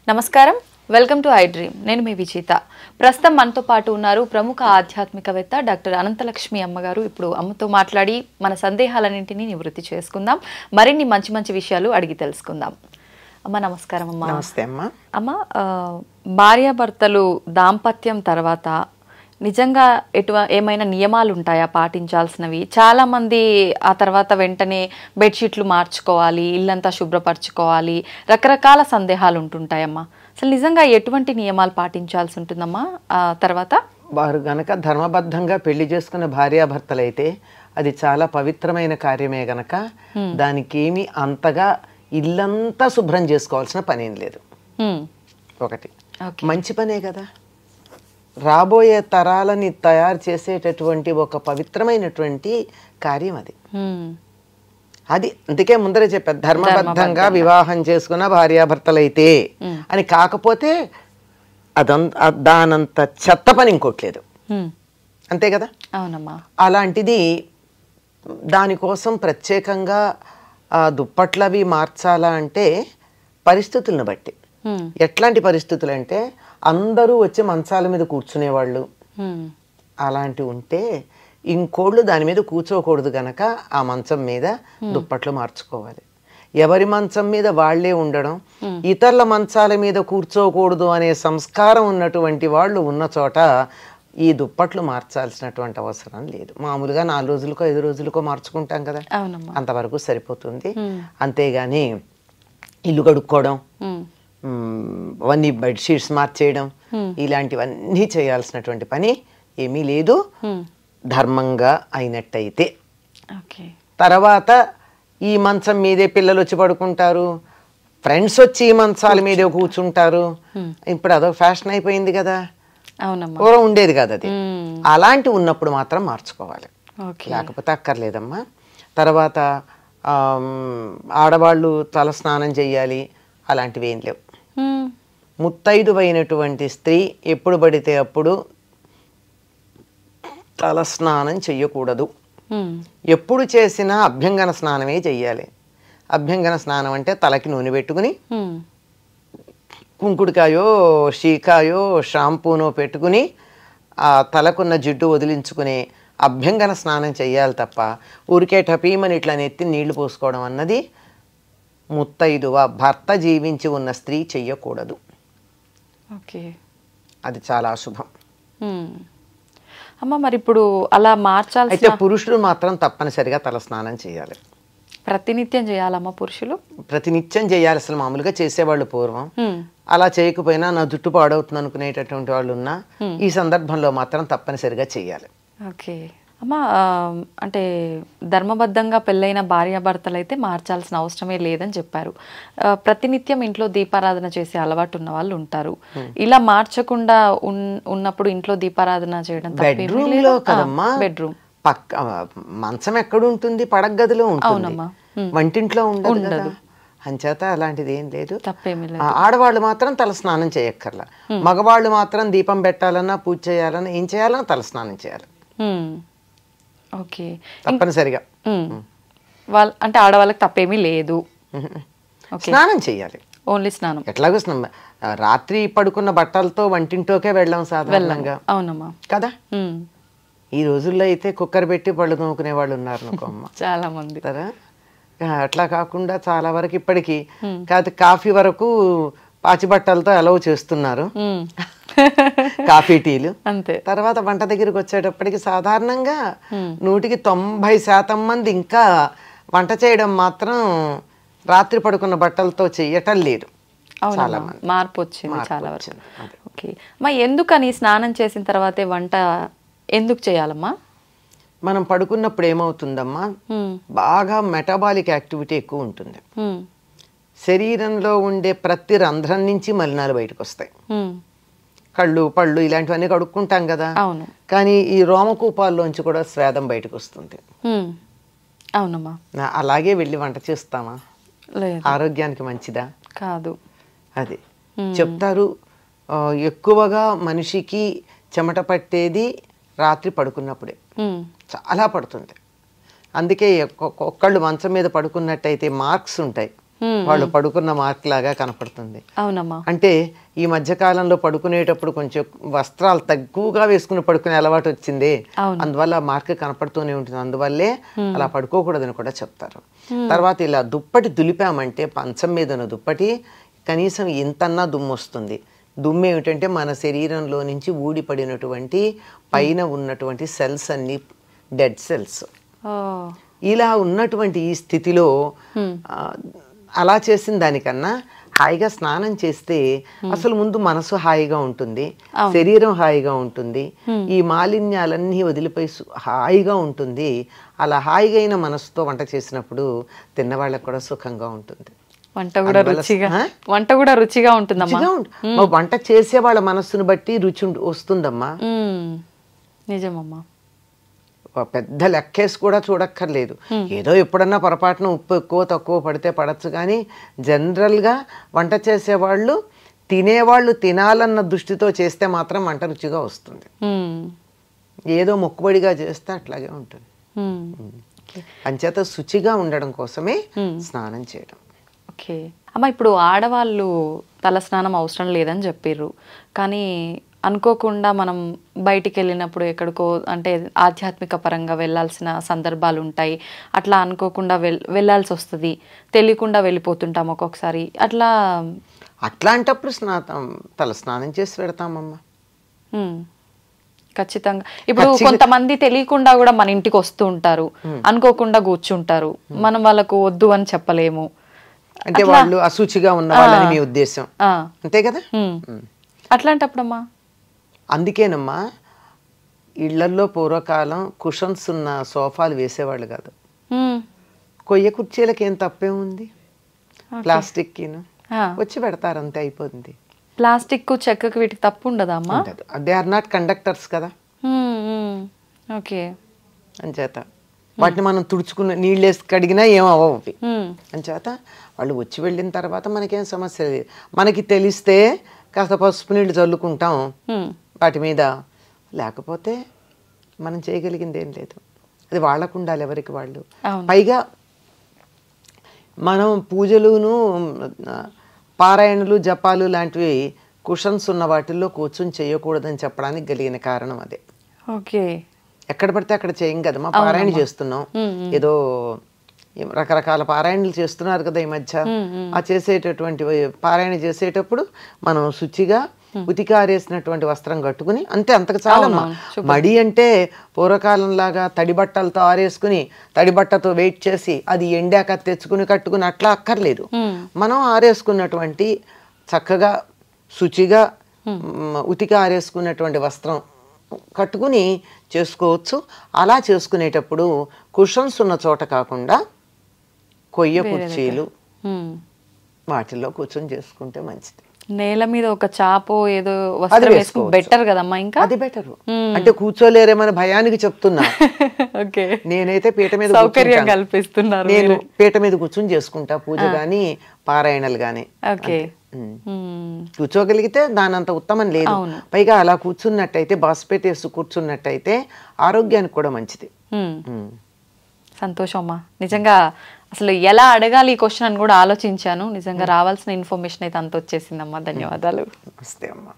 నమస్కారం, welcome to I dream. నేను మీ విజేత. ప్రస్తుతం మనతో పాటు ఉన్నారు ప్రముఖ ఆధ్యాత్మికవేత్త డాక్టర్ అనంతలక్ష్మి అమ్మగారు. ఇప్పుడు అమ్మతో మాట్లాడి మన సందేహాలన్నింటినీ నివృత్తి చేసుకుందాం, మరిన్ని మంచి మంచి విషయాలు అడిగి తెలుసుకుందాం. అమ్మ నమస్కారం. అమ్మ నమస్తే అమ్మ. అమ్మ, భార్యాభర్తలు దాంపత్యం తర్వాత నిజంగా ఏమైనా నియమాలు ఉంటాయా పాటించాల్సినవి? చాలామంది ఆ తర్వాత వెంటనే బెడ్షీట్లు మార్చుకోవాలి, ఇల్లంతా శుభ్రపరచుకోవాలి, రకరకాల సందేహాలు ఉంటుంటాయమ్మా. అసలు నిజంగా ఎటువంటి నియమాలు పాటించాల్సి ఉంటుందమ్మా ఆ తర్వాత? వారు గనక ధర్మబద్ధంగా పెళ్లి చేసుకున్న భార్యాభర్తలైతే అది చాలా పవిత్రమైన కార్యమే గనక దానికి ఏమి అంతగా ఇల్లంతా శుభ్రం చేసుకోవాల్సిన పనేం లేదు. ఒకటి మంచి పనే కదా, రాబోయే తరాలని తయారు చేసేటటువంటి ఒక పవిత్రమైనటువంటి కార్యం అది. అది అందుకే ముందరే చెప్పారు, ధర్మబద్ధంగా వివాహం చేసుకున్న భార్యాభర్తలైతే అని. కాకపోతే దానంత చెత్త పని ఇంకోట్లేదు, అంతే కదా. అవునమ్మా. అలాంటిది దానికోసం ప్రత్యేకంగా దుప్పట్లవి మార్చాలా అంటే పరిస్థితులను బట్టి. ఎట్లాంటి పరిస్థితులు అంటే అందరూ వచ్చి మంచాల మీద కూర్చునేవాళ్ళు అలాంటివి ఉంటే ఇంకోళ్ళు దాని మీద కూర్చోకూడదు గనక ఆ మంచం మీద దుప్పట్లు మార్చుకోవాలి. ఎవరి మంచం మీద వాళ్లే ఉండడం, ఇతరుల మంచాల మీద కూర్చోకూడదు అనే సంస్కారం ఉన్నటువంటి వాళ్ళు ఉన్న చోట ఈ దుప్పట్లు మార్చాల్సినటువంటి అవసరం లేదు. మామూలుగా 4 రోజులకో 5 రోజులకో మార్చుకుంటాం కదా, అంతవరకు సరిపోతుంది. అంతేగాని ఇల్లు కడుక్కోవడం, అవన్నీ బెడ్షీట్స్ మార్చేయడం, ఇలాంటివన్నీ చేయాల్సినటువంటి పని ఏమీ లేదు ధర్మంగా అయినట్టయితే. తర్వాత ఈ మంచం మీదే పిల్లలు వచ్చి పడుకుంటారు, ఫ్రెండ్స్ వచ్చి ఈ మంచాల మీదే కూర్చుంటారు. ఇప్పుడు అదొక ఫ్యాషన్ అయిపోయింది కదా, పూర్వం ఉండేది కదా అది. అలాంటి ఉన్నప్పుడు మాత్రం మార్చుకోవాలి, లేకపోతే అక్కర్లేదమ్మా. తర్వాత ఆడవాళ్ళు తల స్నానం చెయ్యాలి, అలాంటివి ఏం లేవు. ముత్తైదువైనటువంటి స్త్రీ ఎప్పుడు పడితే అప్పుడు తల స్నానం చెయ్యకూడదు. ఎప్పుడు చేసినా అభ్యంగన స్నానమే చెయ్యాలి. అభ్యంగన స్నానం అంటే తలకి నూనె పెట్టుకుని కుంకుడుకాయో షీకాయో షాంపూనో పెట్టుకుని ఆ తలకున్న జిడ్డు వదిలించుకుని అభ్యంగన స్నానం చెయ్యాలి తప్ప ఊరికే టపీమని ఇట్లా నెత్తి నీళ్లు పోసుకోవడం అన్నది ముత్తైదువ భర్త జీవించి ఉన్న స్త్రీ చెయ్యకూడదు. అది చాలా అశుభం. అమ్మ, మరి ఇప్పుడు అలా మార్చాలి అయితే పురుషులు మాత్రం తప్పనిసరిగా తల స్నానం చేయాలి. ప్రతినిత్యం చేయాలమ్మా పురుషులు? ప్రతినిత్యం చేయాలి. అసలు మామూలుగా చేసేవాళ్ళు పూర్వం, అలా చేయకపోయినా నా జుట్టు పాడవుతుంది అనుకునేటటువంటి వాళ్ళు ఉన్నా ఈ సందర్భంలో మాత్రం తప్పనిసరిగా చేయాలి. ఓకే అమ్మ, అంటే ధర్మబద్ధంగా పెళ్ళైన భార్యాభర్తలు అయితే మార్చాల్సిన అవసరమే లేదని చెప్పారు. ప్రతినిత్యం ఇంట్లో దీపారాధన చేసే అలవాటు ఉన్న వాళ్ళు ఉంటారు. ఇలా మార్చకుండా ఉన్నప్పుడు ఇంట్లో దీపారాధన చేయడం బెడ్రూమ్ లో కదమ్మా. బెడ్రూమ్ పక్క మంచం ఎక్కడ ఉంటుంది, పడగదిలో ఉంటుంది, వంటింట్లో ఉండదు. అంచేత అలాంటిది ఏం లేదు, తప్పేమీ లేదు. ఆడవాళ్ళు మాత్రం తల స్నానం చేయక్కర్లా. మగవాళ్ళు మాత్రం దీపం పెట్టాలన్నా పూజ చేయాలన్నా ఏం చేయాలన్నా తల స్నానం చేయాలి. ఓకే, తప్పనిసరిగా. వాళ్ళ అంటే ఆడవాళ్ళకి తప్పేమీ లేదు, స్నానం చేయాలి. ఓన్లీ స్నానం. ఎట్లాగో రాత్రి పడుకున్న బట్టలతో వంటింటోకే వెళ్ళాం సాధారణంగా. అవునమ్మా కదా. ఈ రోజుల్లో అయితే కుక్కర్ పెట్టి పళ్ళు తోముకునే వాళ్ళు ఉన్నారు అనుకోమ్మ, చాలా మంది కదా. అట్లా కాకుండా చాలా వరకు ఇప్పటికీ కాదు కాఫీ వరకు పాచి బట్టలతో అలవ్ చేస్తున్నారు, కాఫీ టీలు. అంతే. తర్వాత వంట దగ్గరికి వచ్చేటప్పటికి సాధారణంగా 190% మంది ఇంకా వంట చేయడం మాత్రం రాత్రి పడుకున్న బట్టలతో చెయ్యటం లేదు. చాలా మార్పు వచ్చింది చాలా వరకు. ఓకే అమ్మా, ఎందుకని స్నానం చేసిన తర్వాతే వంట ఎందుకు చేయాలమ్మా? మనం పడుకున్నప్పుడు ఏమవుతుందమ్మా, బాగా మెటబాలిక్ యాక్టివిటీ ఎక్కువ ఉంటుంది. శరీరంలో ఉండే ప్రతి రంధ్రం నుంచి మలినాలు బయటకు వస్తాయి. కళ్ళు పళ్ళు ఇలాంటివన్నీ కడుక్కుంటాం కదా, కానీ ఈ రోమకూపాల్లోంచి కూడా స్వేదం బయటకు వస్తుంది. అవునమ్మా. అలాగే వెళ్ళి వంట చేస్తామా? ఆరోగ్యానికి మంచిదా? కాదు. అది చెప్తారు, ఎక్కువగా మనిషికి చెమట పట్టేది రాత్రి పడుకున్నప్పుడే, చాలా పడుతుంది. అందుకే ఒక్కళ్ళు మంచం మీద పడుకున్నట్టయితే మార్క్స్ ఉంటాయి, వాళ్ళు పడుకున్న మార్క్ లాగా కనపడుతుంది. అవునమ్మా. అంటే ఈ మధ్య కాలంలో పడుకునేటప్పుడు కొంచెం వస్త్రాలు తక్కువగా వేసుకుని పడుకునే అలవాటు వచ్చింది, అందువల్ల మార్క్ కనపడుతూనే ఉంటుంది, అందువల్లే అలా పడుకోకూడదని కూడా చెప్తారు. తర్వాత ఇలా దుప్పటి దులిపామంటే పంచం మీద ఉన్న దుప్పటి కనీసం ఇంతన్నా దుమ్ము వస్తుంది. దుమ్ము ఏమిటంటే మన శరీరంలో నుంచి ఊడిపడినటువంటి పైన ఉన్నటువంటి సెల్స్ అన్ని డెడ్ సెల్స్. ఇలా ఉన్నటువంటి ఈ స్థితిలో అలా చేసిన దానికన్నా హాయిగా స్నానం చేస్తే అసలు ముందు మనసు హాయిగా ఉంటుంది, శరీరం హాయిగా ఉంటుంది, ఈ మాలిన్యాలన్నీ వదిలిపోయి హాయిగా ఉంటుంది. అలా హాయిగా అయిన మనసుతో వంట చేసినప్పుడు తిన్నవాళ్ళకు కూడా సుఖంగా ఉంటుంది. వంట కూడా రుచిగా ఉంటుందమ్మా. వంట చేసే వాళ్ళ మనస్సును బట్టి రుచి వస్తుందమ్మా. నిజమమ్మా. పెద్ద లెక్కేసి కూడా చూడక్కర్లేదు, ఏదో ఎప్పుడన్నా పొరపాటున ఉప్పు ఎక్కువ తక్కువ పడితే పడచ్చు, కానీ జనరల్గా వంట చేసేవాళ్ళు తినేవాళ్ళు తినాలన్న దృష్టితో చేస్తే మాత్రం వంట రుచిగా వస్తుంది. ఏదో మొక్కుబడిగా చేస్తే అట్లాగే ఉంటుంది. అంచేత శుచిగా ఉండడం కోసమే స్నానం చేయడం. ఓకే అమ్మ, ఇప్పుడు ఆడవాళ్ళు తలస్నానం అవసరం లేదని చెప్పారు, కానీ అనుకోకుండా మనం బయటికి వెళ్ళినప్పుడు ఎక్కడికో అంటే ఆధ్యాత్మిక పరంగా వెళ్ళాల్సిన సందర్భాలు ఉంటాయి, అట్లా అనుకోకుండా వెళ్ళాల్సి వస్తుంది, తెలియకుండా వెళ్ళిపోతుంటాం ఒక్కొక్కసారి. అట్లాంటప్పుడు తల స్నానం చేసి పెడతామమ్మా. ఖచ్చితంగా. ఇప్పుడు కొంతమంది తెలియకుండా కూడా మన ఇంటికి వస్తూ ఉంటారు, అనుకోకుండా కూర్చుంటారు, మనం వాళ్ళకు వద్దు అని చెప్పలేము. అంటే వాళ్ళు అశుచిగా ఉన్న వాళ్ళని మీ ఉద్దేశం, అంతే కదా? అట్లాంటప్పుడమ్మా అందుకేనమ్మా ఇళ్లల్లో పూర్వకాలం కుషన్స్ ఉన్న సోఫాలు వేసేవాళ్ళు కాదు. కొయ్య కుర్చీలకి ఏం తప్పే ఉంది, ప్లాస్టిక్ వచ్చి పెడతారు, అంతే అయిపోతుంది. ప్లాస్టిక్ చెక్కకి వీటికి తప్పు ఉండదమ్మా? దే ఆర్ నాట్ కండక్టర్స్ కదా. ఓకే. అంచేత వాటిని మనం తుడుచుకున్న నీళ్ళేసి కడిగినా ఏం అవ్వవు. అంచేత వాళ్ళు వచ్చి వెళ్ళిన తర్వాత మనకేం సమస్య లేదు. మనకి తెలిస్తే కాస్త పసుపు నీళ్ళు చల్లుకుంటాం వాటి మీద, లేకపోతే మనం చేయగలిగింది ఏం లేదు. అది వాళ్ళకు ఉండాలి, ఎవరికి వాళ్ళు. పైగా మనం పూజలును పారాయణలు జపాలు లాంటివి కుషన్స్ ఉన్న వాటిల్లో కూర్చొని చేయకూడదని చెప్పడానికి కలిగిన కారణం అదే. ఓకే. ఎక్కడ పడితే అక్కడ చేయం కదమ్మా, పారాయణ చేస్తున్నాం, ఏదో రకరకాల పారాయణలు చేస్తున్నారు కదా ఈ మధ్య. ఆ చేసేటటువంటి పారాయణ చేసేటప్పుడు మనం శుచిగా ఉతికి ఆరేసినటువంటి వస్త్రం కట్టుకుని అంతే, అంతకు చాలమ్మా. మడి అంటే పూర్వకాలం లాగా తడి బట్టలతో ఆరేసుకుని తడి బట్టతో వెయిట్ చేసి అది ఎండాక తెచ్చుకుని కట్టుకుని అట్లా అక్కర్లేదు. మనం ఆరేసుకున్నటువంటి చక్కగా శుచిగా ఉతికి ఆరేసుకున్నటువంటి వస్త్రం కట్టుకుని చేసుకోవచ్చు. అలా చేసుకునేటప్పుడు కుషన్స్ ఉన్న చోట కాకుండా కొయ్య కుర్చీలు వాటిల్లో కూర్చొని చేసుకుంటే మంచిది. నేల మీద ఒక చాపో ఏదో వస్త్రం వేసుకుంటే బెటర్ కదమ్మా. ఇంకా అది బెటర్. అంటే కూర్చోలేరేమని భయానికి చెప్తున్నా. నేనైతే పీట మీద సౌకర్యం కల్పిస్తున్నారు. నేను పీట మీద కూర్చొని చేసుకుంటా పూజ గాని పారాయణలు గాని. కూర్చోగలిగితే దానంత ఉత్తమం లేదు. పైగా అలా కూర్చున్నట్టయితే బాస్పెట్టేసి కూర్చున్నట్టయితే ఆరోగ్యానికి కూడా మంచిది. సంతోషం అమ్మా. నిజంగా అసలు ఎలా అడగాలి ఈ క్వశ్చన్ అని కూడా ఆలోచించాను. నిజంగా రావాల్సిన ఇన్ఫర్మేషన్ అయితే అంత వచ్చేసిందమ్మా. ధన్యవాదాలు. నమస్తే అమ్మా.